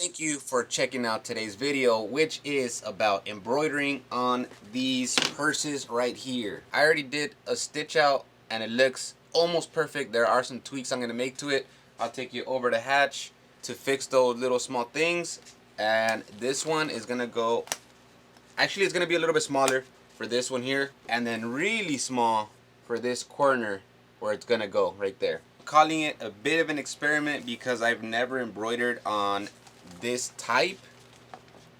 Thank you for checking out today's video, which is about embroidering on these purses right here. I already did a stitch out and it looks almost perfect. There are some tweaks I'm going to make to it. I'll take you over to Hatch to fix those little small things. And this one is going to go, actually it's going to be a little bit smaller for this one here, and then really small for this corner where it's going to go right there. I'm calling it a bit of an experiment because I've never embroidered on this type.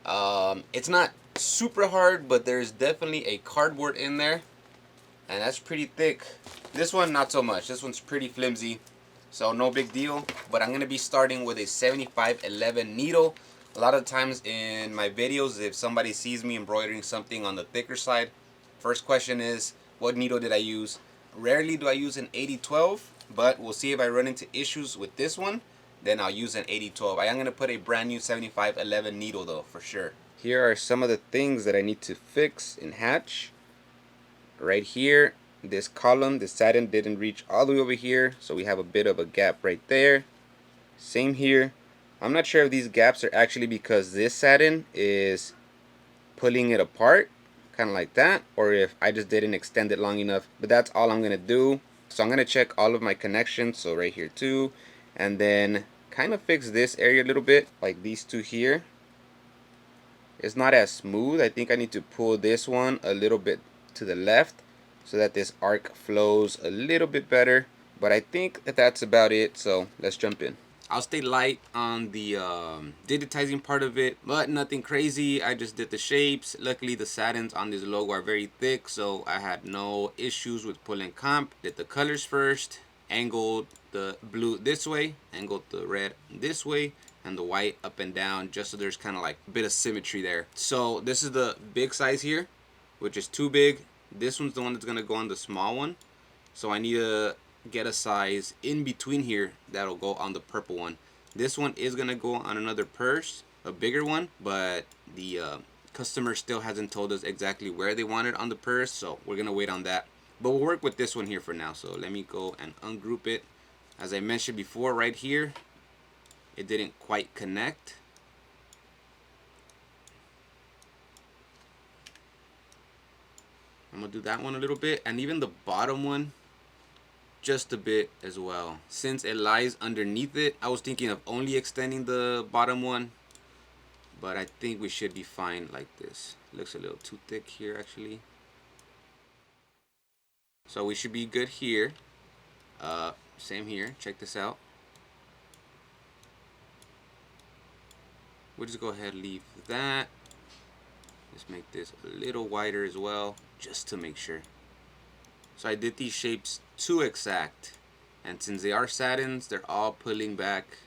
It's not super hard, but there's definitely a cardboard in there, and that's pretty thick. This one not so much. This one's pretty flimsy, so no big deal. But I'm gonna be starting with a 7511 needle. A lot of times in my videos, if somebody sees me embroidering something on the thicker side, first question is, what needle did I use? Rarely do I use an 8012, but we'll see if I run into issues with this one, then I'll use an 8012. I am going to put a brand new 7511 needle though, for sure. Here are some of the things that I need to fix in Hatch. Right here, this column, the satin didn't reach all the way over here, so we have a bit of a gap right there. Same here. I'm not sure if these gaps are actually because this satin is pulling it apart, kind of like that, or if I just didn't extend it long enough, but that's all I'm going to do. So I'm going to check all of my connections, so right here too, and then kind of fix this area a little bit, like these two here. It's not as smooth. I think I need to pull this one a little bit to the left so that this arc flows a little bit better, but I think that that's about it, so let's jump in. I'll stay light on the digitizing part of it, but nothing crazy. I just did the shapes. Luckily the satins on this logo are very thick, so I had no issues with pulling comp. Did the colors first, angled the blue this way, angled the red this way, and the white up and down, just so there's kind of like a bit of symmetry there. So this is the big size here, which is too big. This one's the one that's gonna go on the small one, so I need to get a size in between here that'll go on the purple one. This one is gonna go on another purse, a bigger one, but the customer still hasn't told us exactly where they want it on the purse, so we're gonna wait on that. But we'll work with this one here for now. So let me go and ungroup it. As I mentioned before, right here it didn't quite connect. I'm gonna do that one a little bit, and even the bottom one just a bit as well. Since it lies underneath it, I was thinking of only extending the bottom one, but I think we should be fine like this. Looks a little too thick here actually. So we should be good here. Same here, check this out. We'll just go ahead and leave that. Let's make this a little wider as well, just to make sure. So I did these shapes too exact, and since they are satins, they're all pulling back.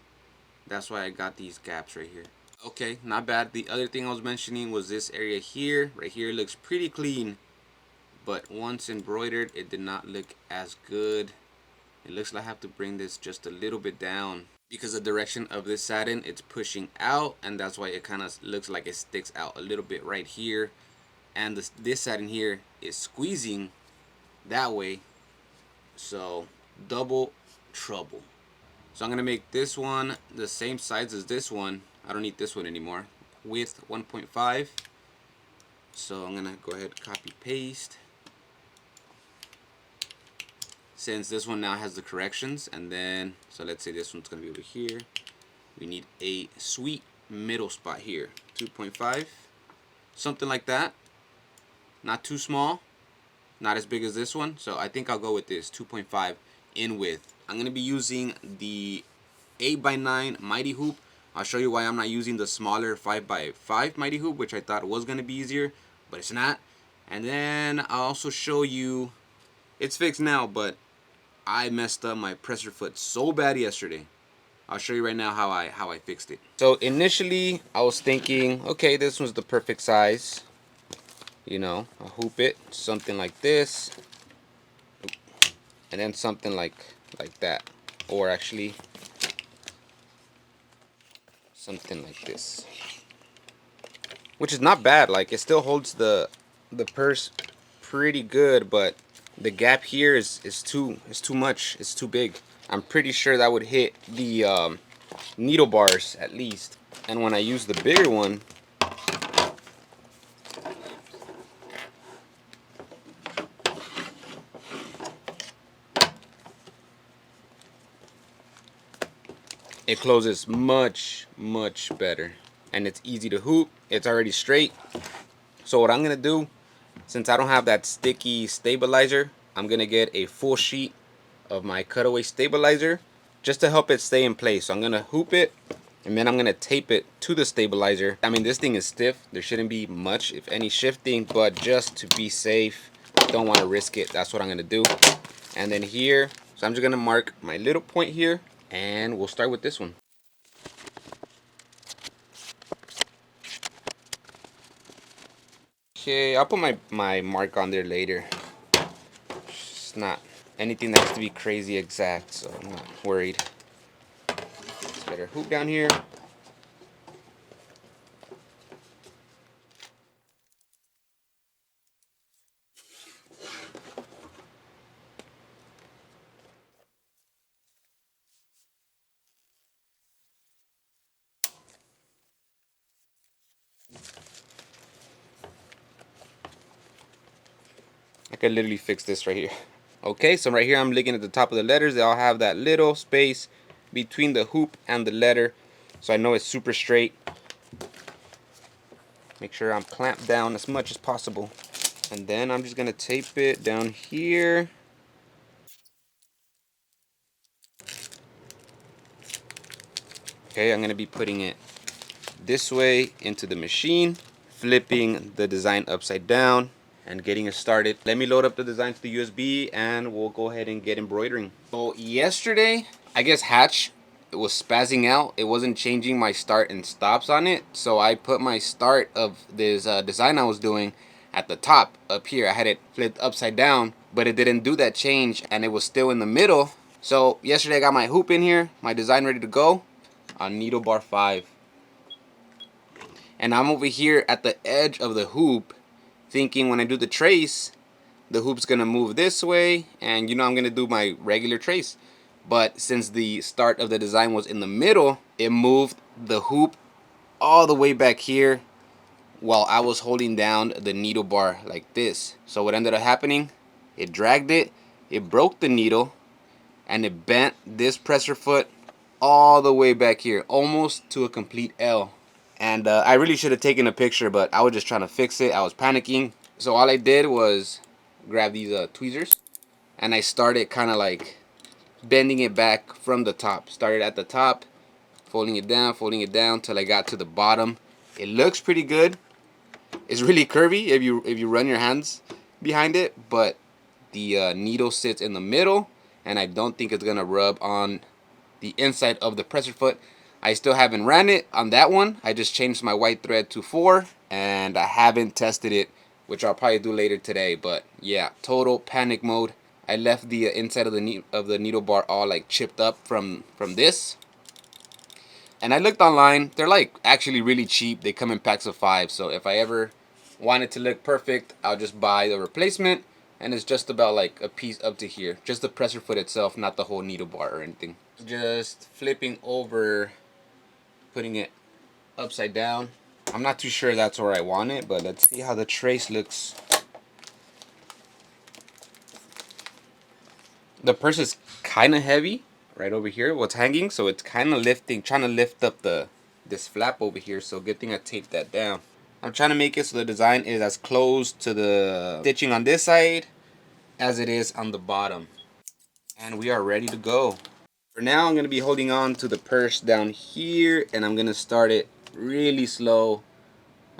That's why I got these gaps right here. Okay, not bad. The other thing I was mentioning was this area here. Right here looks pretty clean, but once embroidered, it did not look as good. It looks like I have to bring this just a little bit down because the direction of this satin, it's pushing out, and that's why it kind of looks like it sticks out a little bit right here. And this satin here is squeezing that way, so double trouble. So I'm gonna make this one the same size as this one. I don't need this one anymore. Width 1.5. So I'm gonna go ahead and copy paste, since this one now has the corrections. And then, so let's say this one's gonna be over here. We need a sweet middle spot here, 2.5, something like that. Not too small, not as big as this one, so I think I'll go with this 2.5 in width. I'm going to be using the 8x9 mighty hoop. I'll show you why I'm not using the smaller 5x5 mighty hoop, which I thought was going to be easier, but it's not. And then I'll also show you, it's fixed now, but I messed up my presser foot so bad yesterday. I'll show you right now how I fixed it. So initially I was thinking, okay, this was the perfect size. You know, I'll hoop it something like this, and then something like that, or actually something like this, which is not bad. Like, it still holds the purse pretty good, but the gap here is too much. It's too big. I'm pretty sure that would hit the needle bars at least. And when I use the bigger one, it closes much better, and it's easy to hoop. It's already straight. So what I'm gonna do, since I don't have that sticky stabilizer, I'm gonna get a full sheet of my Cutaway stabilizer just to help it stay in place. So I'm gonna hoop it, and then I'm gonna tape it to the stabilizer. I mean, this thing is stiff. There shouldn't be much, if any, shifting, but just to be safe, don't want to risk it. That's what I'm gonna do. And then here, so I'm just gonna mark my little point here, and we'll start with this one. Okay, I'll put my mark on there later. It's not anything that has to be crazy exact, so I'm not worried. Let's get our hoop down here. I could literally fix this right here. Okay, so right here I'm looking at the top of the letters. They all have that little space between the hoop and the letter, so I know it's super straight. Make sure I'm clamped down as much as possible. And then I'm just gonna tape it down here. Okay, I'm gonna be putting it this way into the machine, flipping the design upside down, and getting it started. Let me load up the design to the USB, and we'll go ahead and get embroidering. So yesterday, I guess Hatch, it was spazzing out. It wasn't changing my start and stops on it, so I put my start of this design I was doing at the top up here. I had it flipped upside down, but it didn't do that change, and it was still in the middle. So yesterday I got my hoop in here, my design ready to go on needle bar 5. And I'm over here at the edge of the hoop thinking when I do the trace, the hoop's gonna move this way, and you know I'm gonna do my regular trace. But since the start of the design was in the middle, it moved the hoop all the way back here while I was holding down the needle bar like this. So what ended up happening, it dragged it, it broke the needle, and it bent this presser foot all the way back here, almost to a complete L. And I really should have taken a picture, but I was just trying to fix it. I was panicking. So all I did was grab these tweezers, and I started kind of like bending it back from the top. Started at the top, folding it down till I got to the bottom. It looks pretty good. It's really curvy if you run your hands behind it, but the needle sits in the middle, and I don't think it's gonna rub on the inside of the presser foot. I still haven't ran it on that one. I just changed my white thread to 4, and I haven't tested it, which I'll probably do later today. But yeah, total panic mode. I left the inside of the needle bar all like chipped up from this. And I looked online. They're like actually really cheap. They come in packs of 5. So if I ever want it to look perfect, I'll just buy the replacement. And it's just about like a piece up to here. Just the presser foot itself, not the whole needle bar or anything. Just flipping over, putting it upside down. I'm not too sure that's where I want it, but let's see how the trace looks. The purse is kind of heavy right over here, what's hanging, so it's kind of lifting, trying to lift up this flap over here, so good thing I taped that down. I'm trying to make it so the design is as close to the stitching on this side as it is on the bottom. And we are ready to go. For now, I'm going to be holding on to the purse down here, and I'm going to start it really slow.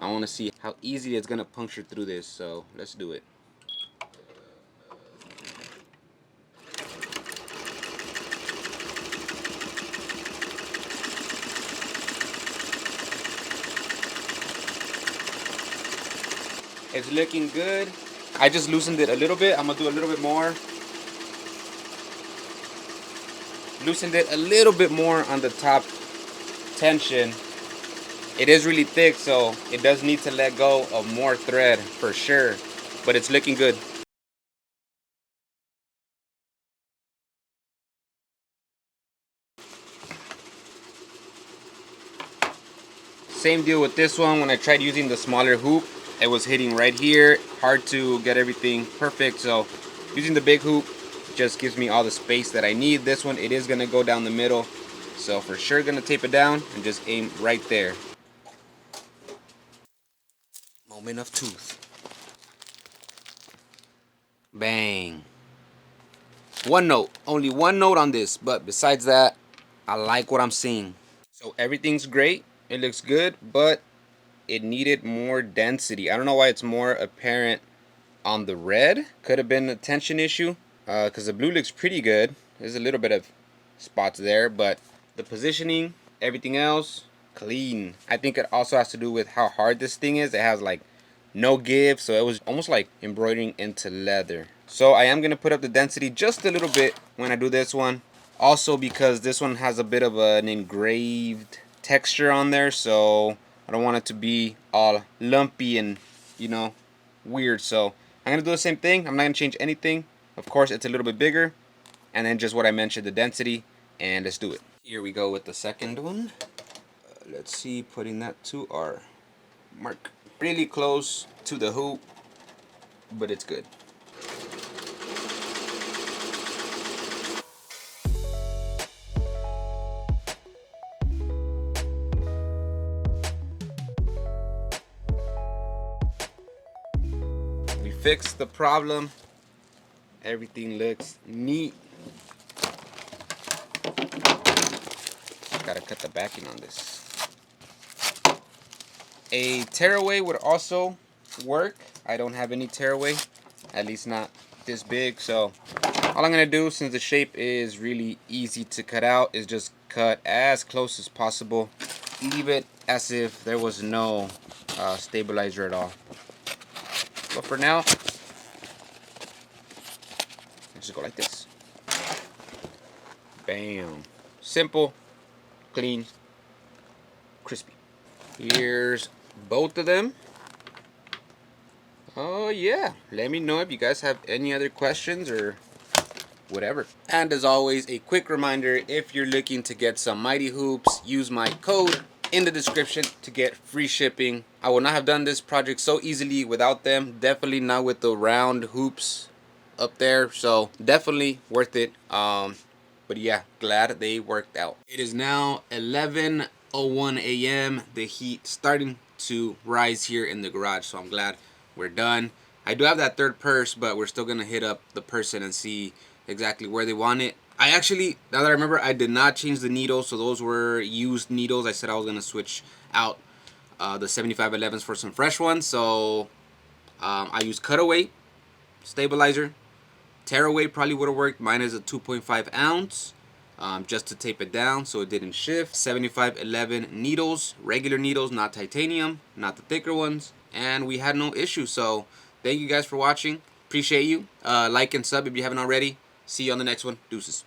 I want to see how easy it's going to puncture through this, so let's do it. It's looking good. I just loosened it a little bit. I'm going to do a little bit more. Loosened it a little bit more on the top tension. It is really thick, so it does need to let go of more thread for sure, but it's looking good. Same deal with this one. When I tried using the smaller hoop, it was hitting right here. Hard to get everything perfect. So using the big hoop just gives me all the space that I need. This one, it is gonna go down the middle. So for sure gonna tape it down and just aim right there. Moment of truth. Bang. One note, only one note on this, but besides that, I like what I'm seeing. So everything's great, it looks good, but it needed more density. I don't know why it's more apparent on the red. Could have been a tension issue, because the blue looks pretty good. There's a little bit of spots there, but the positioning, everything else, clean. I think it also has to do with how hard this thing is. It has like no give, so it was almost like embroidering into leather. So I am gonna put up the density just a little bit when I do this one. Also because this one has a bit of an engraved texture on there, so I don't want it to be all lumpy and, you know, weird. So I'm gonna do the same thing. I'm not gonna change anything. Of course, it's a little bit bigger, and then just what I mentioned, the density, and let's do it. Here we go with the second one. Let's see, putting that to our mark. Really close to the hoop, but it's good. We fixed the problem. Everything looks neat. Gotta cut the backing on this. A tearaway would also work. I don't have any tearaway, at least not this big. So all I'm gonna do, since the shape is really easy to cut out, is just cut as close as possible. Leave it as if there was no stabilizer at all. But for now, I just go like this. Bam. Simple, clean, crispy. Here's both of them. Oh yeah, let me know if you guys have any other questions or whatever. And as always, a quick reminder, if you're looking to get some Mighty Hoops, use my code in the description to get free shipping. I would not have done this project so easily without them. Definitely not with the round hoops up there, so definitely worth it. But yeah, glad they worked out. It is now 11:01 a.m. The heat starting to rise here in the garage, so I'm glad we're done. I do have that third purse, but we're still gonna hit up the person and see exactly where they want it. I actually, now that I remember, I did not change the needles, so those were used needles. I said I was gonna switch out the 7511s for some fresh ones, so I used Cutaway stabilizer. Tearaway probably would have worked. Mine is a 2.5 ounce, just to tape it down so it didn't shift. 7511 needles, regular needles, not titanium, not the thicker ones, and we had no issue. So thank you guys for watching. Appreciate you. Like and sub if you haven't already. See you on the next one. Deuces.